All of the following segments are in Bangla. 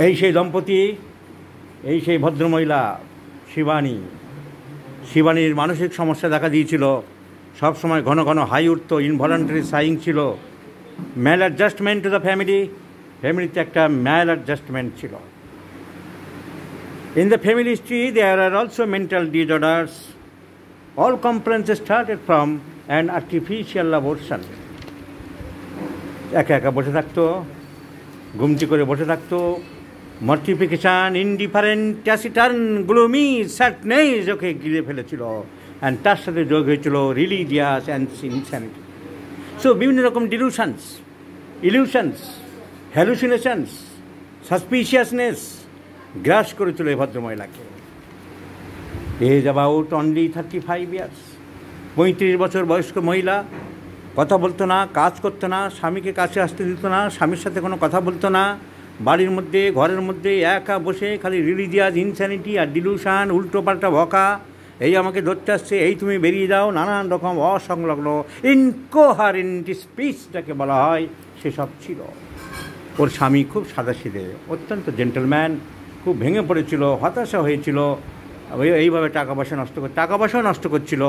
এই সেই দম্পতি, এই সেই ভদ্রমহিলা শিবানীর মানসিক সমস্যা দেখা দিয়েছিল, সব সময় ঘন ঘন হাই উঠত, ইনভলান্টারি সাইং ছিল, ম্যাল অ্যাডজাস্টমেন্ট টু দ্য ফ্যামিলিতে একটা ম্যাল অ্যাডজাস্টমেন্ট ছিল। In the family history, there are also mental disorders. All complaints started from an artificial abortion. একা একা বসে থাকতো, ঘুমটি করে বসে থাকতো, মর্টিফিকেশন, ইনডিফারেন্ট, ট্যাসিটার্ন, গ্লুমি, স্যাডনেস ওকে ঘিরে ফেলেছিল, অ্যান্ড তার সাথে যোগ হয়েছিল রিলিজিয়াস অ্যান্ড ইনস্যানিটি। সো বিভিন্ন রকম ডিলুশনস, ইলিউশনস, হ্যালুসিনেশনস, সাসপিশিয়াসনেস গ্রাস করেছিল এই ভদ্রমহিলাকে। এজ অ্যাবাউট অনলি 35 ইয়ার্স, 35 বছর বয়স্ক মহিলা, কথা বলতো না, কাজ করতো না, স্বামীকে কাছে আসতে দিত না, স্বামীর সাথে কোনো কথা বলতো না, বাড়ির মধ্যে ঘরের মধ্যে একা বসে খালি রিলিজিয়াস ইনস্যানিটি আর ডিলুশন, উল্টোপাল্টা বকা, এই আমাকে ধরতে আসছে, এই তুমি বেরিয়ে যাও, নানান রকম অসংলগ্ন ইনকোহারেন্ট স্পিচ যাকে বলা হয় সেসব ছিল। ওর স্বামী খুব সাদাসিধে, অত্যন্ত জেন্টলম্যান, খুব ভেঙে পড়েছিল, হতাশা হয়েছিল, এইভাবে টাকা পয়সাও নষ্ট করছিল,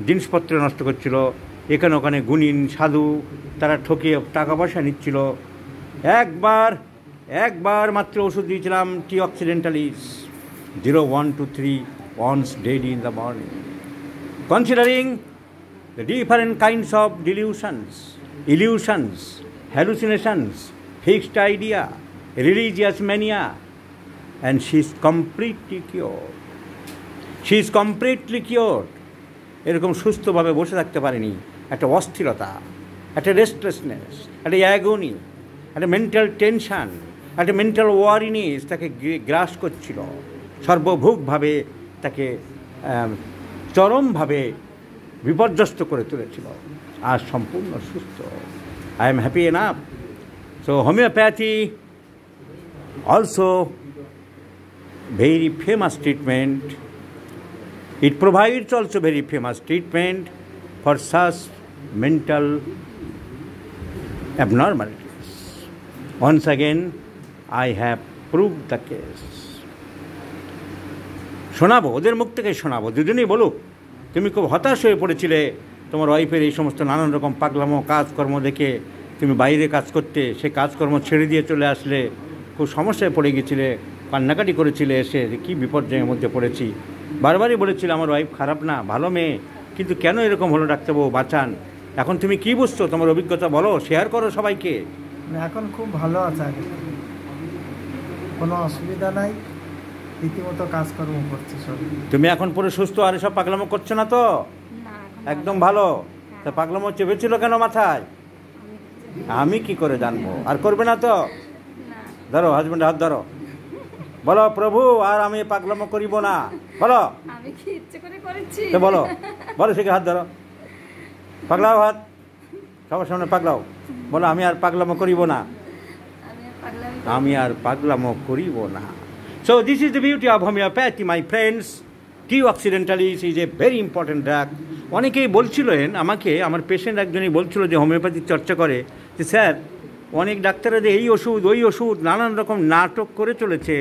জিনিসপত্র নষ্ট করছিল, এখানে ওখানে গুণিন সাধু তারা ঠকিয়ে টাকা পয়সা নিচ্ছিল। একবার মাত্র ওষুধ দিয়েছিলাম, টি occidentalis 0123 once daily in the morning. Considering the different kinds of delusions, illusions, hallucinations, fixed idea, religious mania, and she is completely cured. এরকম সুস্থভাবে বসে থাকতে পারেনি, একটা অস্থিরতা, একটা রেস্টলেসনেস, একটা অ্যাগনি, একটা মেন্টাল টেনশান, একটা মেন্টাল ওয়ারিনেস তাকে গ্রাস করছিল, সর্বভোগভাবে তাকে চরমভাবে বিপর্যস্ত করে তুলেছিল। আর সম্পূর্ণ সুস্থ। I am happy enough. So homeopathy also very famous treatment. It provides also very famous treatment for such mental abnormalities. Once again, I have proved the case. শোনাবো, ওদের মুখ থেকে শোনাবো, দুজনেই বলুক। তুমি খুব হতাশ হয়ে পড়েছিলে তোমার ওয়াইফের এই সমস্ত নানান রকম পাগলামো কাজকর্ম দেখে, তুমি বাইরে কাজ করতে, সেই কাজকর্ম ছেড়ে দিয়ে চলে আসলে, খুব সমস্যায় পড়ে গেছিলে, কান্নাকাটি করেছিলে, এসে কী বিপর্যয়ের মধ্যে পড়েছি। বারবারই বলেছিল আমার ওয়াইফ খারাপ না, ভালো মেয়ে, কিন্তু কেন এরকম হলো ডাক্তারবাবু, বাঁচান। এখন তুমি কী বুঝছো, তোমার অভিজ্ঞতা বলো, শেয়ার করো সবাইকে। এখন খুব ভালো আছে, কোনো অসুবিধা নাই, রীতিমতো কাজকর্ম করছে সব। তুমি এখন পুরো সুস্থ, আর এসব পাগলামো করছো না তো? একদম ভালো। তা পাগলামো চেপেছিল কেন মাথায়? আমি কি করে জানবো? আর করবে না তো? ধরো হাজবেন্ড হাত ধরো, বলো প্রভু আর আমি পাগলামো করিব না, বলো। আমি কি ইচ্ছে করে করেছি? তো বলো সে হাত ধরো, পাগলাও, হাত সবার সামনে পাগলাও, বলো আমি আর পাগলামো করিব না, আমি আর পাগলামো করিব না। So this is the beauty of homeopathy, my friends. T. occidentalis is a very important drug. অনেকেই বলছিলেন আমাকে, আমার পেশেন্ট একজনই বলছিল যে হোমিওপ্যাথির চর্চা করে, যে স্যার অনেক ডাক্তাররা যে এই ওষুধ ওই ওষুধ নানান রকম নাটক করে চলেছে,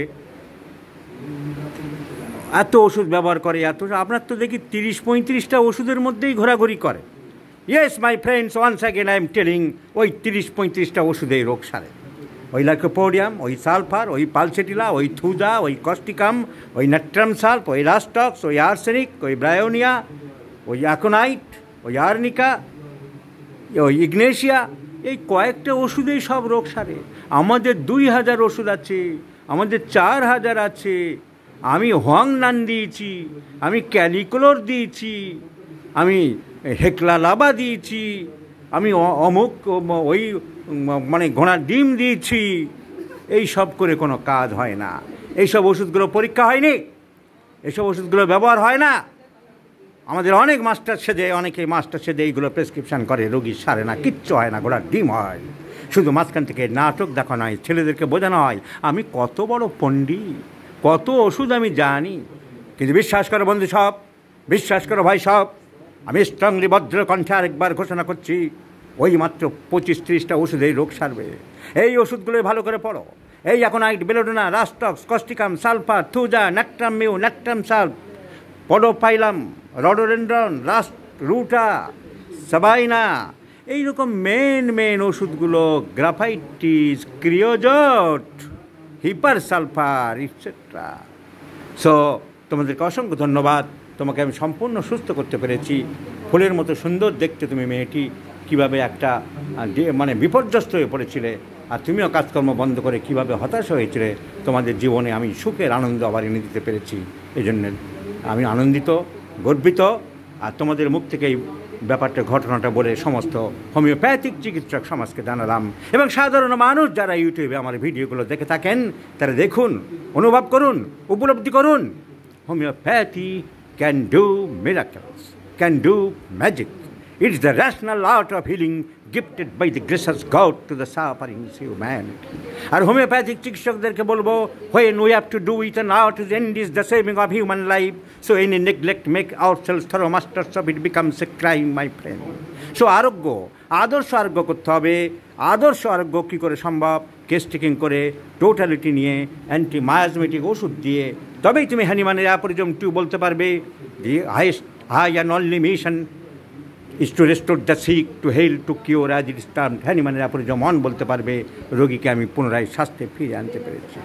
এত ওষুধ ব্যবহার করে, আপনার তো দেখি 30-35টা ওষুধের মধ্যেই ঘোরাঘুরি করে। Yes my friends, once again I am telling, ওই 30-35টা ওষুধেই রোগ সারে। ওই লাইকোপোডিয়াম, ওই সালফার, ওই পালসেটিলা, ওই থুজা, ওই কস্টিকাম, ওই নাট্রাম সালফ, ওই রাস্টক্স, ওই আর্সেনিক, ওই ব্রায়োনিয়া, ওই অ্যাকোনাইট, ওই আর্নিকা, ওই ইগনেশিয়া, এই কয়েকটা ওষুধেই সব রোগ সারে। আমাদের 2000 ওষুধ আছে, আমাদের 4000 আছে। আমি হোয়াংনান দিয়েছি, আমি ক্যালিকোলোর দিয়েছি, আমি হেকলা লাবা দিয়েছি, আমি অমুক ওই মানে ঘোড়ার ডিম দিয়েছি। এই সব করে কোনো কাজ হয় না। এইসব ওষুধগুলো পরীক্ষা হয়নি, এইসব ওষুধগুলো ব্যবহার হয় না। আমাদের অনেক অনেকে মাস্টার সেজে এইগুলো প্রেসক্রিপশান করে, রোগী সারে না, কিচ্ছু হয় না, ঘোড়ার ডিম হয়। শুধু মাঝখান থেকে নাটক দেখানো হয়, ছেলেদেরকে বোঝানো হয় আমি কত বড় পণ্ডিত, কত ওষুধ আমি জানি। কিন্তু বিশ্বাস করো বন্ধু সব, বিশ্বাস করো ভাই সব, আমি স্ট্রংলি ভদ্র কণ্ঠে আরেকবার ঘোষণা করছি, ওই মাত্র 25-30টা ওষুধেই রোগ সারবে। এই ওষুধগুলো ভালো করে পড়ো। এই aconite, belladonna, rhus tox, causticum, sulphur, thuja, natrum mur, natrum sulph, podophyllum, rhododendron, ruta, sabina, এইরকম মেন ওষুধগুলো, graphites, creosote, hepar sulphur, etcetera. So তোমাদেরকে অসংখ্য ধন্যবাদ। তোমাকে আমি সম্পূর্ণ সুস্থ করতে পেরেছি। ফুলের মতো সুন্দর দেখতে তুমি মেয়েটি, কীভাবে একটা মানে বিপর্যস্ত হয়ে পড়েছিলে, আর তুমিও কাজকর্ম বন্ধ করে কীভাবে হতাশ হয়েছিলে, তোমাদের জীবনে আমি সুখের আনন্দ আবার এনে দিতে পেরেছি। এই জন্য আমি আনন্দিত, গর্বিত। আর তোমাদের মুখ থেকে এই ব্যাপারটা, ঘটনাটা বলে সমস্ত হোমিওপ্যাথিক চিকিৎসক সমাজকে জানালাম। এবং সাধারণ মানুষ যারা ইউটিউবে আমার ভিডিওগুলো দেখে থাকেন, তারা দেখুন, অনুভব করুন, উপলব্ধি করুন, homeopathy can do miracles, can do magic. It is the rational art of healing gifted by the gracious God to the suffering humanity. আর হোমিওপ্যাথিক চিকিৎসকদেরকে বলবো, when we have to do it and our to end is the saving of human life, so any neglect make ourselves thorough masters of it becomes a crime, my friend. So আরোগ্য, আদর্শ আরোগ্য করতে হবে। আদর্শ আরোগ্য কী করে সম্ভব? কেস টেকিং করে, টোটালিটি নিয়ে, অ্যান্টি মায়াজমেটিক ওষুধ দিয়ে, তবেই তুমি হ্যানিম্যানের অ্যাপোরিজম 2 বলতে পারবে। The highest high and only mission is to restore the sick, to heal, to cure, as it is termed. হ্যানিম্যানের অ্যাপোরিজম 1 বলতে পারবে, রোগীকে আমি পুনরায় স্বাস্থ্যে ফিরে আনতে পেরেছি।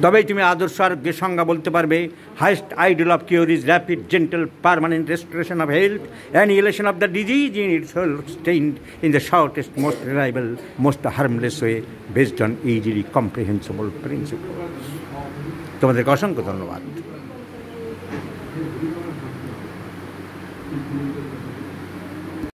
তবেই তুমি আদর্শ আরোগ্যের সংজ্ঞা বলতে পারবে। Highest ideal of cure is rapid, gentle, permanent restoration of health, annihilation of the disease in its whole stained in the shortest, most reliable, most harmless way, based on easily comprehensible principle. তোমাদেরকে অসংখ্য ধন্যবাদ।